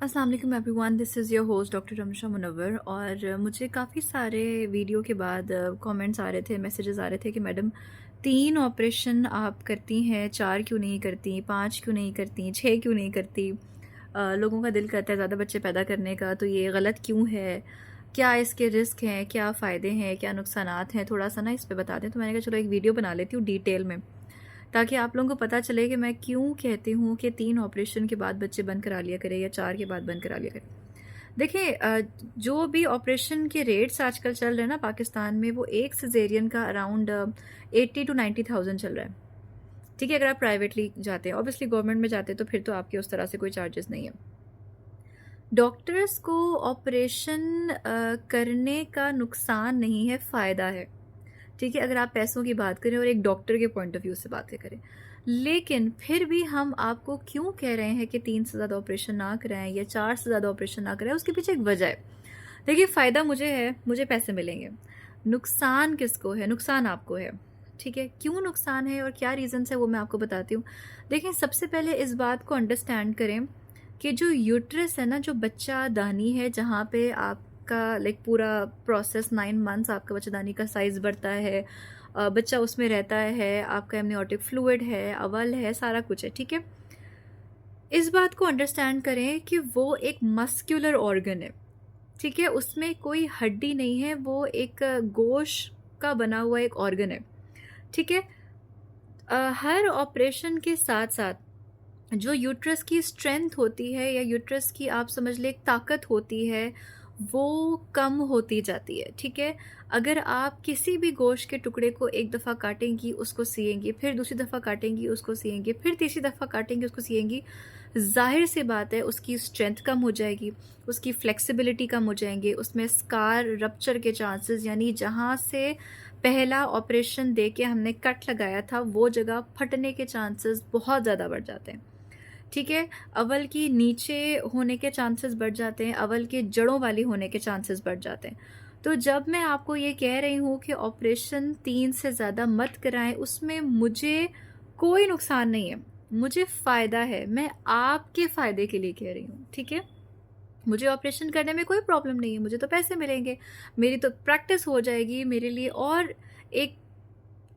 अस्सलाम वालेकुम everyone, this is your host doctor Ramsha Munawwar. और मुझे काफ़ी सारे वीडियो के बाद कमेंट्स आ रहे थे, मैसेजेस आ रहे थे कि मैडम 3 ऑपरेशन आप करती हैं, 4 क्यों नहीं करती, 5 क्यों नहीं करती, 6 क्यों नहीं करती। लोगों का दिल करता है ज़्यादा बच्चे पैदा करने का, तो ये गलत क्यों है, क्या इसके रिस्क हैं, क्या फ़ायदे हैं, क्या नुकसानात हैं, थोड़ा सा ना इस पे बता दें। तो मैंने कहा चलो एक वीडियो बना लेती हूँ डिटेल में, ताकि आप लोगों को पता चले कि मैं क्यों कहती हूँ कि 3 ऑपरेशन के बाद बच्चे बंद करा लिया करें या 4 के बाद बंद करा लिया करें। देखिए, जो भी ऑपरेशन के रेट्स आजकल चल रहे हैं ना पाकिस्तान में, वो एक सिजेरियन का अराउंड 80 टू 90,000 चल रहा है। ठीक है, अगर आप प्राइवेटली जाते हैं, ऑब्वियसली गवर्नमेंट में जाते हैं तो फिर तो आपके उस तरह से कोई चार्जेस नहीं है। डॉक्टर्स को ऑपरेशन करने का नुकसान नहीं है, फ़ायदा है। ठीक है, अगर आप पैसों की बात करें और एक डॉक्टर के पॉइंट ऑफ व्यू से बातें करें, लेकिन फिर भी हम आपको क्यों कह रहे हैं कि 3 से ज़्यादा ऑपरेशन ना कराएं या 4 से ज़्यादा ऑपरेशन ना कराएं, उसके पीछे एक वजह है। देखिए, फ़ायदा मुझे है, मुझे पैसे मिलेंगे। नुकसान किसको है? नुकसान आपको है। ठीक है, क्यों नुकसान है और क्या रीज़न्स है वो मैं आपको बताती हूँ। देखिए, सबसे पहले इस बात को अंडरस्टैंड करें कि जो यूट्रस है ना, जो बच्चा दानी है, जहाँ पे आपका लाइक पूरा प्रोसेस 9 मंथ्स आपका बच्चेदानी का साइज़ बढ़ता है, बच्चा उसमें रहता है, आपका एमनियोटिक फ्लूइड है, अवल है, सारा कुछ है। ठीक है, इस बात को अंडरस्टैंड करें कि वो एक मस्कुलर ऑर्गन है। ठीक है, उसमें कोई हड्डी नहीं है, वो एक गोश्त का बना हुआ एक ऑर्गन है। ठीक है, हर ऑपरेशन के साथ साथ जो यूट्रस की स्ट्रेंथ होती है, या यूट्रस की आप समझ लें एक ताकत होती है, वो कम होती जाती है। ठीक है, अगर आप किसी भी गोश्त के टुकड़े को एक दफ़ा काटेंगी, उसको सिएंगी, फिर दूसरी दफ़ा काटेंगी, उसको सिएंगी, फिर तीसरी दफ़ा काटेंगी, उसको सिएंगी, ज़ाहिर सी बात है उसकी स्ट्रेंथ कम हो जाएगी, उसकी फ्लेक्सिबिलिटी कम हो जाएंगे, उसमें स्कार रप्चर के चांसेस, यानी जहाँ से पहला ऑपरेशन दे के हमने कट लगाया था वो जगह फटने के चांसेस बहुत ज़्यादा बढ़ जाते हैं। ठीक है, अव्वल की नीचे होने के चांसेस बढ़ जाते हैं, अव्वल के जड़ों वाली होने के चांसेस बढ़ जाते हैं। तो जब मैं आपको ये कह रही हूँ कि ऑपरेशन 3 से ज़्यादा मत कराएं, उसमें मुझे कोई नुकसान नहीं है, मुझे फ़ायदा है। मैं आपके फ़ायदे के लिए कह रही हूँ। ठीक है, मुझे ऑपरेशन करने में कोई प्रॉब्लम नहीं है, मुझे तो पैसे मिलेंगे, मेरी तो प्रैक्टिस हो जाएगी मेरे लिए। और एक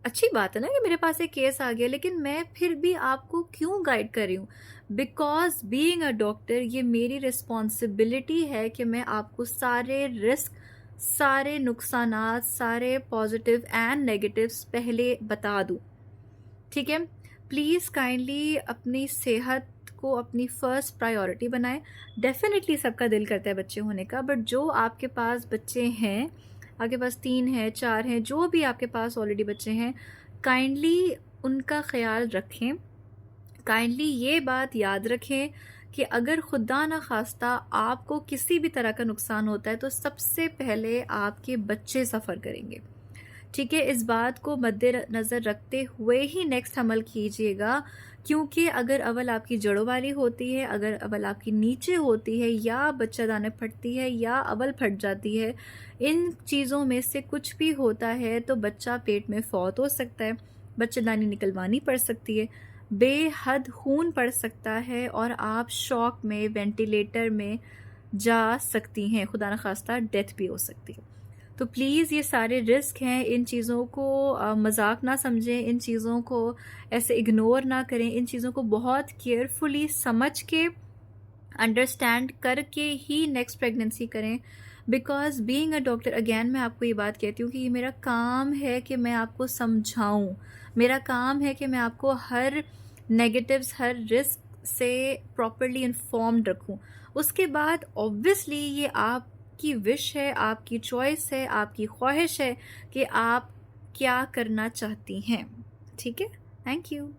अच्छी बात है ना कि मेरे पास एक केस आ गया, लेकिन मैं फिर भी आपको क्यों गाइड कर रही हूँ? बिकॉज बीइंग अ डॉक्टर, ये मेरी रिस्पॉन्सिबिलिटी है कि मैं आपको सारे रिस्क, सारे नुकसानात, सारे पॉजिटिव एंड नेगेटिव्स पहले बता दूँ। ठीक है, प्लीज़ काइंडली अपनी सेहत को अपनी फर्स्ट प्रायोरिटी बनाएं। डेफिनेटली सबका दिल करता है बच्चे होने का, बट जो आपके पास बच्चे हैं, आपके पास 3 हैं, 4 हैं, जो भी आपके पास ऑलरेडी बच्चे हैं, काइंडली उनका ख्याल रखें। काइंडली ये बात याद रखें कि अगर खुदा ना खास्ता आपको किसी भी तरह का नुकसान होता है, तो सबसे पहले आपके बच्चे सफ़र करेंगे। ठीक है, इस बात को मद्देनज़र रखते हुए ही नेक्स्ट अमल कीजिएगा, क्योंकि अगर अवल आपकी जड़ों वाली होती है, अगर अवल आपकी नीचे होती है, या बच्चादानी फटती है, या अवल फट जाती है, इन चीज़ों में से कुछ भी होता है, तो बच्चा पेट में फौत हो सकता है, बच्चेदानी निकलवानी पड़ सकती है, बेहद खून पड़ सकता है, और आप शॉक में, वेंटिलेटर में जा सकती हैं, खुदा न खास्ता डेथ भी हो सकती है। तो प्लीज़ ये सारे रिस्क हैं, इन चीज़ों को मजाक ना समझें, इन चीज़ों को ऐसे इग्नोर ना करें, इन चीज़ों को बहुत केयरफुली समझ के, अंडरस्टैंड करके ही नेक्स्ट प्रेगनेंसी करें। Because being a doctor, again मैं आपको ये बात कहती हूँ कि ये मेरा काम है कि मैं आपको समझाऊँ, मेरा काम है कि मैं आपको हर नेगेटिव्स, हर रिस्क से प्रॉपरली इन्फॉर्म्ड रखूँ। उसके बाद ऑब्वियसली ये आपकी विश है, आपकी चॉइस है, आपकी ख्वाहिश है कि आप क्या करना चाहती हैं। ठीक है, थैंक यू।